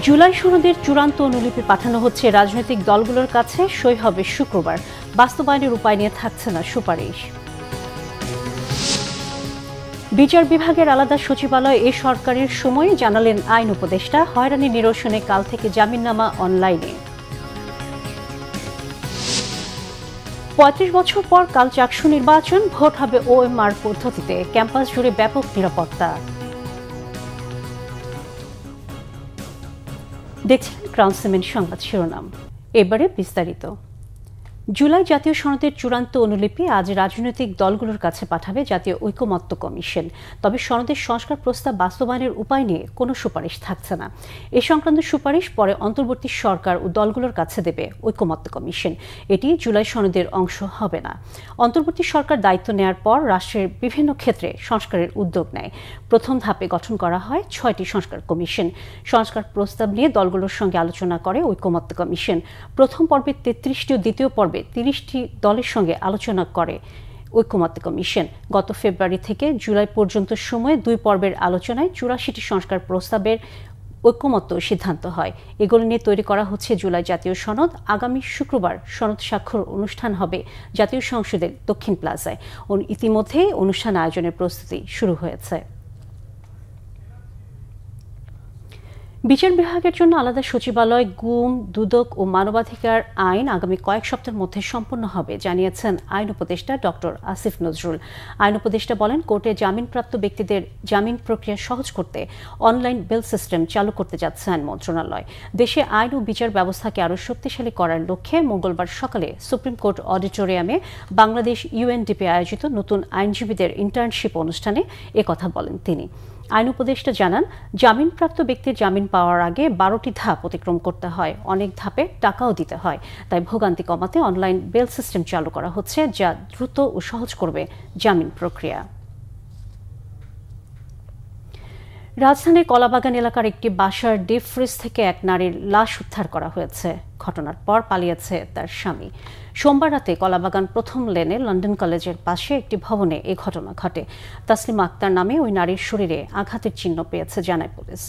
জুলাই সনদের চূড়ান্ত অনুলিপি পাঠানো হচ্ছে রাজনৈতিক দলগুলোর কাছে, সই হবে শুক্রবার। বাস্তবায়নের উপায় নিয়ে থাকছে না সুপারিশ। বিচার বিভাগের আলাদা সচিবালয় এ সরকারের সময়ে জানালেন আইন উপদেষ্টা, হয়রানি নিরসনে কাল থেকে জামিননামা অনলাইনে। ৩৫ বছর পর কাল চাকসু নির্বাচন, ভোট হবে ওএমআর পদ্ধতিতে, ক্যাম্পাস জুড়ে ব্যাপক নিরাপত্তা। দেখছিলেন ক্রাউন সিমেন্ট সংবাদ শিরোনাম, এবারে বিস্তারিত। জুলাই জাতীয় সনদের চূড়ান্ত অনুলিপি আজ রাজনৈতিক দলগুলোর কাছে পাঠাবে জাতীয় ঐকমত্য কমিশন। তবে সনদের সংস্কার প্রস্তাব বাস্তবায়নের উপায় নিয়ে কোনো সুপারিশ থাকছে না। এ সংক্রান্ত সুপারিশ পরে অন্তর্বর্তী সরকার ও দলগুলোর কাছে দেবে ঐকমত্য কমিশন। এটি জুলাই সনদের অংশ হবে না। অন্তর্বর্তী সরকার দায়িত্ব নেয়ার পর রাষ্ট্রের বিভিন্ন ক্ষেত্রে সংস্কারের উদ্যোগ নেয়। প্রথম ধাপে গঠন করা হয় ৬টি সংস্কার কমিশন। সংস্কার প্রস্তাব নিয়ে দলগুলোর সঙ্গে আলোচনা করে ঐকমত্য কমিশন। প্রথম পর্বে ৩৩টি ও দ্বিতীয় পর্বে ৩০টি দলের সঙ্গে আলোচনা করে ঐকমত্য কমিশন। গত ফেব্রুয়ারি থেকে জুলাই পর্যন্ত সময়ে ২ পর্বের আলোচনায় ৮৪টি সংস্কার প্রস্তাবের ঐকমত্য সিদ্ধান্ত হয়। এগুলো নিয়ে তৈরি করা হচ্ছে জুলাই জাতীয় সনদ। আগামী শুক্রবার সনদ স্বাক্ষর অনুষ্ঠান হবে জাতীয় সংসদের দক্ষিণ প্লাজায়। ইতিমধ্যে অনুষ্ঠান আয়োজনের প্রস্তুতি শুরু হয়েছে। বিচার বিভাগের জন্য আলাদা সচিবালয়, গুম, দুদক ও মানবাধিকার আইন আগামী কয়েক সপ্তাহের মধ্যে সম্পন্ন হবে জানিয়েছেন আইন উপদেষ্টা ডক্টর আসিফ নজরুল। আইন উপদেষ্টা বলেন, কোর্টে জামিনপ্রাপ্ত ব্যক্তিদের জামিন প্রক্রিয়া সহজ করতে অনলাইন বেল সিস্টেম চালু করতে যাচ্ছে আইন মন্ত্রণালয়। দেশে আইন ও বিচার ব্যবস্থাকে আরও শক্তিশালী করার লক্ষ্যে মঙ্গলবার সকালে সুপ্রিম কোর্ট অডিটোরিয়ামে বাংলাদেশ ইউএনডিপি আয়োজিত নতুন আইনজীবীদের ইন্টার্নশিপ অনুষ্ঠানে একথা বলেন তিনি। আইন উপদেষ্টা জানান, জামিনপ্রাপ্ত ব্যক্তির জামিন পাওয়ার আগে ১২টি ধাপ অতিক্রম করতে হয়, অনেক ধাপে টাকাও দিতে হয়। তাই ভোগান্তি কমাতে অনলাইন বেল সিস্টেম চালু করা হচ্ছে, যা দ্রুত ও সহজ করবে জামিন প্রক্রিয়া। রাজধানীর কলাবাগান এলাকার একটি বাসার ডিপ ফ্রিজ থেকে এক নারীর লাশ উদ্ধার করা হয়েছে। ঘটনার পর পালিয়েছে তার স্বামী। সোমবার রাতে কলাবাগান প্রথম লেনে লন্ডন কলেজের পাশে একটি ভবনে এ ঘটনা ঘটে। তাসলিমা আক্তার নামে ওই নারীর শরীরে আঘাতের চিহ্ন পেয়েছে জানায় পুলিশ।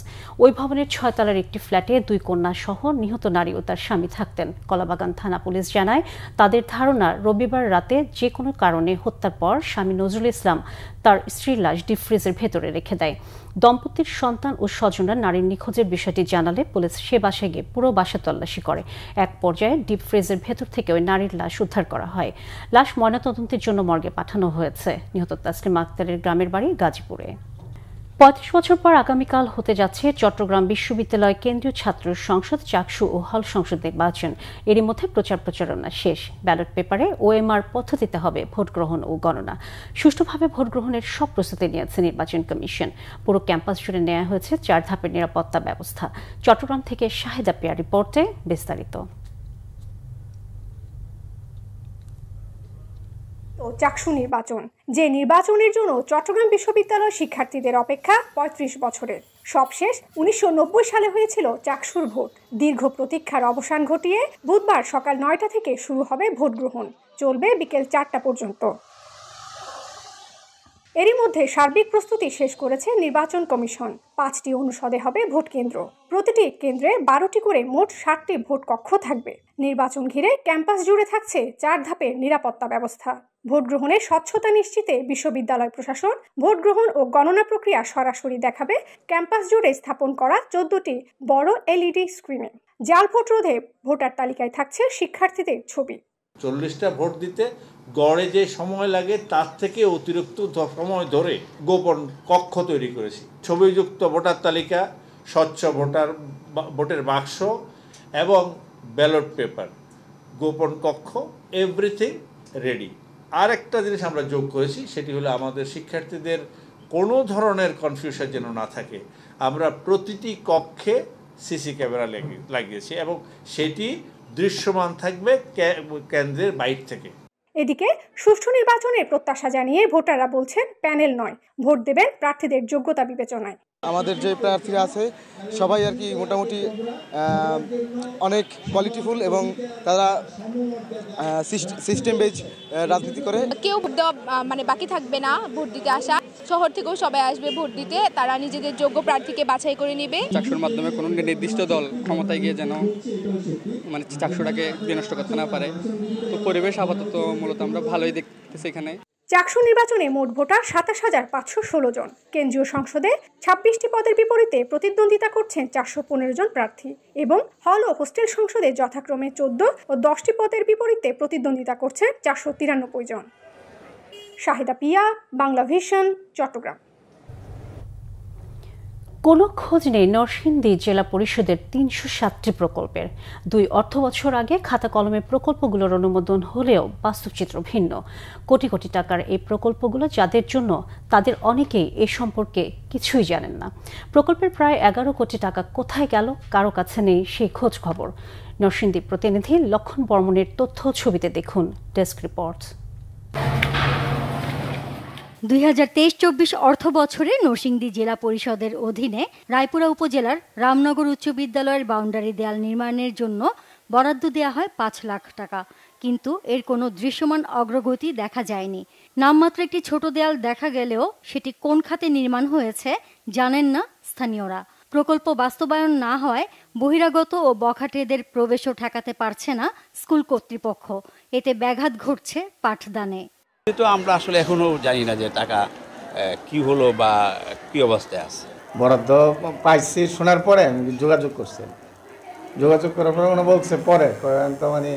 ওই ভবনের ৬ তলার একটি ফ্ল্যাটে ২ কন্যা সহ নিহত নারী ও তার স্বামী থাকতেন। কলাবাগান থানা পুলিশ জানায়, তাদের ধারণা রবিবার রাতে যে কোনো কারণে হত্যার পর স্বামী নজরুল ইসলাম তার স্ত্রীর লাশ ডিপ ফ্রিজের ভেতরে রেখে দেয়। দম্পতির সন্তান ও স্বজনরা নারীর নিখোঁজের বিষয়টি জানালে পুলিশ সে বাসায় গিয়ে পুরো বাসা তল্লাশি করে। এক পর্যায়ে ডিপ ফ্রিজের ভেতর থেকে ওই নারীর লাশ উদ্ধার করা হয়। লাশ ময়নাতদন্তের জন্য মর্গে পাঠানো হয়েছে। নিহত তাসলিমা আক্তারের গ্রামের বাড়ি গাজীপুরে। ৩৫ বছর পর আগামীকাল হতে যাচ্ছে চট্টগ্রাম বিশ্ববিদ্যালয় কেন্দ্রীয় ছাত্র সংসদ, চাকসু ও হল সংসদ নির্বাচন। এরই মধ্যে প্রচারণা শেষ। ব্যালট পেপারে ওএমআর পদ্ধতিতে হবে ভোট গ্রহণ ও গণনা। সুষ্ঠুভাবে ভোট গ্রহণের সব প্রস্তুতি নিয়েছে নির্বাচন কমিশন। পুরো ক্যাম্পাস জুড়ে নেওয়া হয়েছে ৪ ধাপের নিরাপত্তা ব্যবস্থা। চট্টগ্রাম থেকে শাহেদা পিয়ার রিপোর্টে বিস্তারিত। চাকসু নির্বাচন, যে নির্বাচনের জন্য চট্টগ্রাম বিশ্ববিদ্যালয় শিক্ষার্থীদের অপেক্ষা ৩৫ বছরের। সবশেষ ১৯৯০ সালে হয়েছিল চাকসুর ভোট। দীর্ঘ প্রতীক্ষার অবসান ঘটিয়ে বুধবার সকাল ৯টা থেকে শুরু হবে ভোট গ্রহণ, চলবে বিকেল ৪টা পর্যন্ত। এরই মধ্যে সার্বিক প্রস্তুতি শেষ করেছে নির্বাচন কমিশন। 5টি অনুষদে হবে ভোট কেন্দ্র। প্রতিটি কেন্দ্রে 12টি করে মোট 60টি ভোট কক্ষ থাকবে। নির্বাচন ঘিরে ক্যাম্পাস জুড়ে থাকছে 4 ধাপের নিরাপত্তা ব্যবস্থা। ভোট গ্রহণের স্বচ্ছতা নিশ্চিতে বিশ্ববিদ্যালয় প্রশাসন ভোট গ্রহণ ও গণনা প্রক্রিয়া সরাসরি দেখাবে ক্যাম্পাস জুড়ে স্থাপন করা 14টি বড় এলইডি স্ক্রিনে। জাল ভোট রোধে ভোটার তালিকায় থাকছে শিক্ষার্থীদের ছবি। 40টা ভোট দিতে গড়ে যে সময় লাগে তার থেকে অতিরিক্ত সময় ধরে গোপন কক্ষ তৈরি করেছি। ছবিযুক্ত ভোটার তালিকা, স্বচ্ছ ভোটের বাক্স এবং ব্যালট পেপার, গোপন কক্ষ, এভরিথিং রেডি। আর একটা জিনিস আমরা যোগ করেছি, সেটি হলো আমাদের শিক্ষার্থীদের কোনো ধরনের কনফিউশন যেন না থাকে। আমরা প্রতিটি কক্ষে সিসি ক্যামেরা লাগিয়েছি এবং সেটি দৃশ্যমান থাকবে কেন্দ্রের বাইরে থেকে। এদিকে সুষ্ঠু নির্বাচনের প্রত্যাশা জানিয়ে ভোটাররা বলছেন, প্যানেল নয়, ভোট দেবেন প্রার্থীদের যোগ্যতা বিবেচনায়। আমাদের যে প্রার্থীরা আছে সবাই আর কি মোটামুটি অনেক কোয়ালিটিফুল এবং তারা সিস্টেম বেজ রাজনীতি করে। কেউ ভোট দেওয়া মানে বাকি থাকবে না, ভোট দিতে আসা। শহর থেকেও সবাই আসবে ভোট দিতে, তারা নিজেদের যোগ্য প্রার্থীকে বাছাই করে নেবে। চাকসুর মাধ্যমে কোনো নির্দিষ্ট দল ক্ষমতায় গিয়ে যেন মানে চাকসুটাকে বিনষ্ট করতে না পারে। তো পরিবেশ আপাতত মূলত আমরা ভালোই দেখতেছি এখানে। চাকসু নির্বাচনে মোট ভোটার ২৭,৫১৬ জন। কেন্দ্রীয় সংসদে ২৬টি পদের বিপরীতে প্রতিদ্বন্দ্বিতা করছেন ৪১৫ জন প্রার্থী এবং হল ও হোস্টেল সংসদে যথাক্রমে ১৪ ও ১০টি পদের বিপরীতে প্রতিদ্বন্দ্বিতা করছেন ৪৯৩ জন। শাহিদা পিয়া, বাংলা ভিশন, চট্টগ্রাম। কোনো খোঁজ নেই নরসিংদী জেলা পরিষদের ৩০৭টি প্রকল্পের। ২ অর্থবছর আগে খাতা কলমে প্রকল্পগুলোর অনুমোদন হলেও বাস্তবচিত্র ভিন্ন। কোটি কোটি টাকার এই প্রকল্পগুলো যাদের জন্য, তাদের অনেকেই এ সম্পর্কে কিছুই জানেন না। প্রকল্পের প্রায় ১১ কোটি টাকা কোথায় গেল, কারো কাছে নেই সেই খোঁজ খবর। নরসিংদী প্রতিনিধি লক্ষণ বর্মনের তথ্য ছবিতে দেখুন ডেস্ক রিপোর্ট। ২০২৩-২৪ অর্থ বছরে নরসিংদী জেলা পরিষদের অধীনে রায়পুরা উপজেলার রামনগর উচ্চ বিদ্যালয়ের বাউন্ডারি দেয়াল নির্মাণের জন্য বরাদ্দ দেওয়া হয় ৫ লাখ টাকা, কিন্তু এর কোনো দৃশ্যমান অগ্রগতি দেখা যায়নি। নামমাত্র একটি ছোট দেয়াল দেখা গেলেও সেটি কোন খাতে নির্মাণ হয়েছে জানেন না স্থানীয়রা। প্রকল্প বাস্তবায়ন না হয় বহিরাগত ও বখাটেদের প্রবেশও ঠেকাতে পারছে না স্কুল কর্তৃপক্ষ। এতে ব্যাঘাত ঘটছে পাঠদানে। তো আমরা আসলে এখনো জানি না যে টাকা কি হলো বা কি অবস্থায় আছে। বরাদ্দ পাইছি শোনার পরে যোগাযোগ করছে, যোগাযোগ করার পরে উনি বলছে পরে তো মানে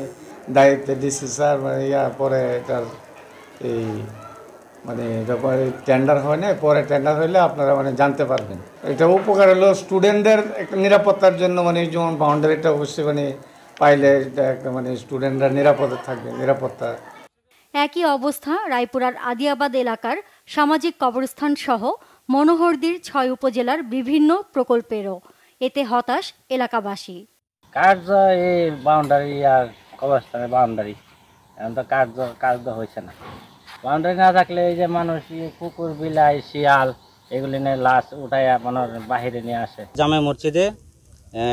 দায়িত্বে দিচ্ছি স্যার, মানে পরে এটার এই মানে টেন্ডার হয় না, পরে টেন্ডার হইলে আপনারা মানে জানতে পারবেন। এটা উপকার হলো স্টুডেন্টদের একটা নিরাপত্তার জন্য, মানে যেমন বাউন্ডারিটা অবশ্যই মানে পাইলে এটা একটা মানে স্টুডেন্টরা নিরাপদে থাকবে, নিরাপত্তা। একই অবস্থা রায়পুরার আদিয়াবাদ এলাকার সামাজিক কবরস্থান সহ মনোহরদীর ৬ উপজেলার বিভিন্ন প্রকল্পেরও। এতে হতাশ এলাকাবাসী। কার্য এই বাউন্ডারি আর কবরস্থানের বাউন্ডারি এখন তো কার্য হয়েছে না। বাউন্ডারি না থাকলে এই যে মানুষ কুকুর, বিলাই, শিয়াল এগুলি নিয়ে লাশ উঠায় মানুষ বাহিরে নিয়ে আসে। জামে মসজিদে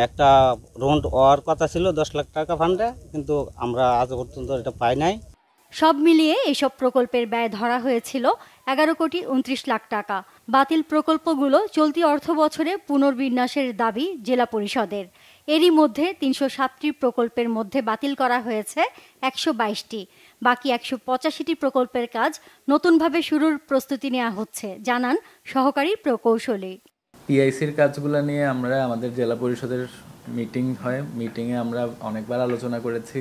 একটা রোড হওয়ার কথা ছিল ১০ লাখ টাকা ফান্ডে, কিন্তু আমরা আজ পর্যন্ত এটা পাই নাই। সব মিলিয়ে এসব প্রকল্পের ব্যয় ধরা হয়েছিল ১১,২৯,০০,০০০ টাকা। বাতিল প্রকল্পগুলো চলতি অর্থ বছরে পুনর্বিন্যাসের দাবি জেলা পরিষদের। এরই মধ্যে ৩০৭টি প্রকল্পের মধ্যে বাতিল করা হয়েছে ১২২টি। বাকি ১৮৫টি প্রকল্পের কাজ নতুনভাবে শুরুর প্রস্তুতি নেওয়া হচ্ছে, জানান সহকারী প্রকৌশলী। পিআইসির কাজগুলো নিয়ে আমরা আমাদের জেলা পরিষদের মিটিং হয়, মিটিংয়ে আমরা অনেকবার আলোচনা করেছি।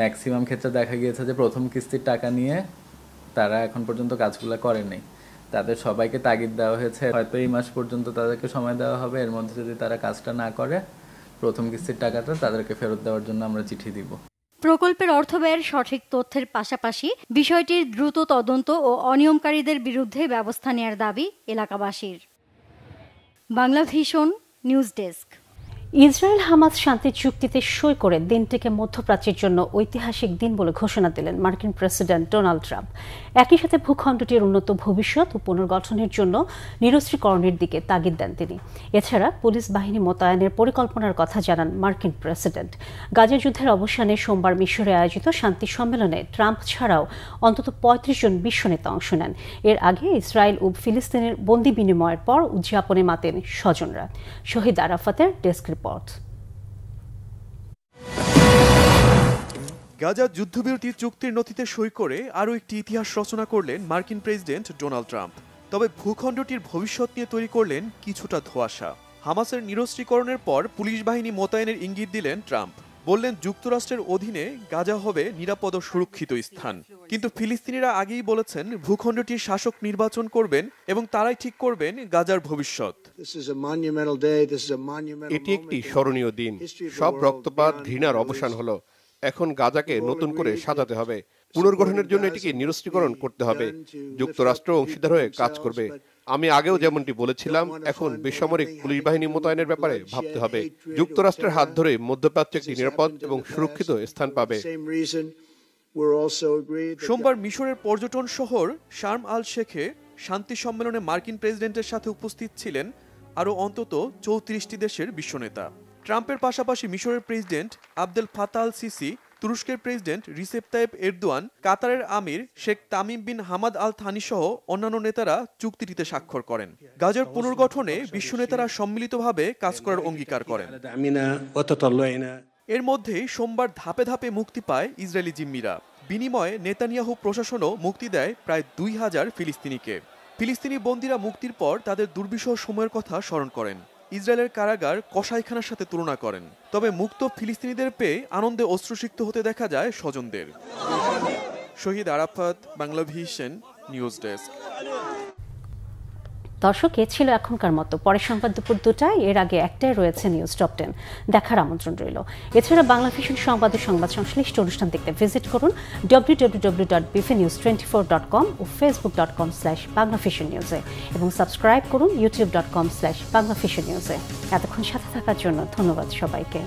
ম্যাক্সিমাম ক্ষেত্রে দেখা গিয়েছে যে প্রথম কিস্তির টাকা নিয়ে তারা এখন পর্যন্ত কাজগুলো করেনি। তাদের সবাইকে তাগিদ দেওয়া হয়েছে, হয়তো এই মাস পর্যন্ত তাদেরকে সময় দেওয়া হবে। এর মধ্যে যদি তারা কাজটা না করে প্রথম কিস্তির টাকাটা তাদেরকে ফেরত দেওয়ার জন্য আমরা চিঠি দিব। প্রকল্পের অর্থ ব্যয়ের সঠিক তথ্যের পাশাপাশি বিষয়টির দ্রুত তদন্ত ও অনিয়মকারীদের বিরুদ্ধে ব্যবস্থা নেওয়ার দাবি এলাকাবাসীর। Bangla vision news desk. Israel Hamas শান্তি চুক্তিতে সই করে দিনটিকে মধ্যপ্রাচ্যের জন্য ঐতিহাসিক দিন বলে ঘোষণা দিলেন মার্কিন প্রেসিডেন্ট ডোনাল্ড ট্রাম্প। একই সাথে ভূখণ্ডটির উন্নত ভবিষ্যৎ ও পুনর্গঠনের জন্য নিরস্ত্রীকরণের দিকে তাগিদ দেন তিনি। এছাড়া পুলিশ বাহিনী মোতায়েনের পরিকল্পনার কথা জানান মার্কিন প্রেসিডেন্ট। গাজা যুদ্ধের অবসানে সোমবার মিশরে আয়োজিত শান্তি সম্মেলনে ট্রাম্প ছাড়াও অন্তত ৩৫ জন বিশ্ব নেতা অংশ নেন। এর আগে ইসরায়েল ও ফিলিস্তিনের বন্দি বিনিময়ের পর উদযাপনে মাতেন স্বজনরা। শহীদ আরাফাতের ডেস্ক রিপোর্ট। গাজা যুদ্ধবিরতি চুক্তির নথিতে সই করে আরও একটি ইতিহাস রচনা করলেন মার্কিন প্রেসিডেন্ট ডোনাল্ড ট্রাম্প। তবে ভূখণ্ডটির ভবিষ্যৎ নিয়ে তৈরি করলেন কিছুটা ধোঁয়াশা। হামাসের নিরস্ত্রীকরণের পর পুলিশ বাহিনী মোতায়েনের ইঙ্গিত দিলেন ট্রাম্প। বললেন যুক্তরাষ্ট্রের অধীনে গাজা হবে নিরাপদ ও সুরক্ষিত স্থান। কিন্তু ফিলিস্তিনিরা আগেই বলেছেন ভূখণ্ডটির শাসক নির্বাচন করবেন এবং তারাই ঠিক করবেন গাজার ভবিষ্যৎ। এটি একটি স্মরণীয় দিন। সব রক্তপাত, ঘৃণার অবসান হলো। এখন গাজাকে নতুন করে সাজাতে হবে। পুনর্গঠনের জন্য এটিকে নিরস্ত্রীকরণ করতে হবে। যুক্তরাষ্ট্র অংশীদার হয়ে কাজ করবে। আমি আগেও যেমনটি বলেছিলাম, এখন বেসামরিক পুলিশ বাহিনী মোতায়েনের ব্যাপারে ভাবতে হবে। যুক্তরাষ্ট্রের হাত ধরে মধ্যপ্রাচ্য একটি নিরাপদ এবং সুরক্ষিত স্থান পাবে। সোমবার মিশরের পর্যটন শহর শার্ম আল শেখে শান্তি সম্মেলনে মার্কিন প্রেসিডেন্টের সাথে উপস্থিত ছিলেন আরও অন্তত 34টি দেশের বিশ্বনেতা। ট্রাম্পের পাশাপাশি মিশরের president Abdel Fattah al Sisi, তুরস্কের প্রেসিডেন্ট রিসেপ তাইয়েপ এরদোয়ান, কাতারের আমির Sheikh Tamim bin Hamad al Thani সহ অন্যান্য নেতারা চুক্তিটিতে স্বাক্ষর করেন। গাজার পুনর্গঠনে বিশ্বনেতারা সম্মিলিতভাবে কাজ করার অঙ্গীকার করেন। এর মধ্যেই সোমবার ধাপে ধাপে মুক্তি পায় ইসরায়েলি জিম্মিরা। বিনিময়ে নেতানিয়াহু প্রশাসনও মুক্তি দেয় প্রায় 2000 ফিলিস্তিনিকে। ফিলিস্তিনি বন্দীরা মুক্তির পর তাদের দুর্বিষহ সময়ের কথা স্মরণ করেন। ইসরায়েলের কারাগার কসাইখানার সাথে তুলনা করেন। তবে মুক্ত ফিলিস্তিনিদের পেয়ে আনন্দে অশ্রুসিক্ত হতে দেখা যায় স্বজনদের। শহীদ আরাফাত, বাংলাভিশন নিউজ ডেস্ক। দর্শক, এ ছিল এখনকার মতো। পরের সংবাদ দুপুর 2টায়, এর আগে একটাই রয়েছে নিউজ টপ 10, দেখার আমন্ত্রণ রইল। এছাড়া বাংলাভিশন সংবাদের সংবাদ সংশ্লিষ্ট অনুষ্ঠান দেখতে ভিজিট করুন www.bfnews24.com ও facebook.com/banglavisionnews এবং সাবস্ক্রাইব করুন youtube.com/banglavisionnews। এতক্ষণ সাথে থাকার জন্য ধন্যবাদ সবাইকে।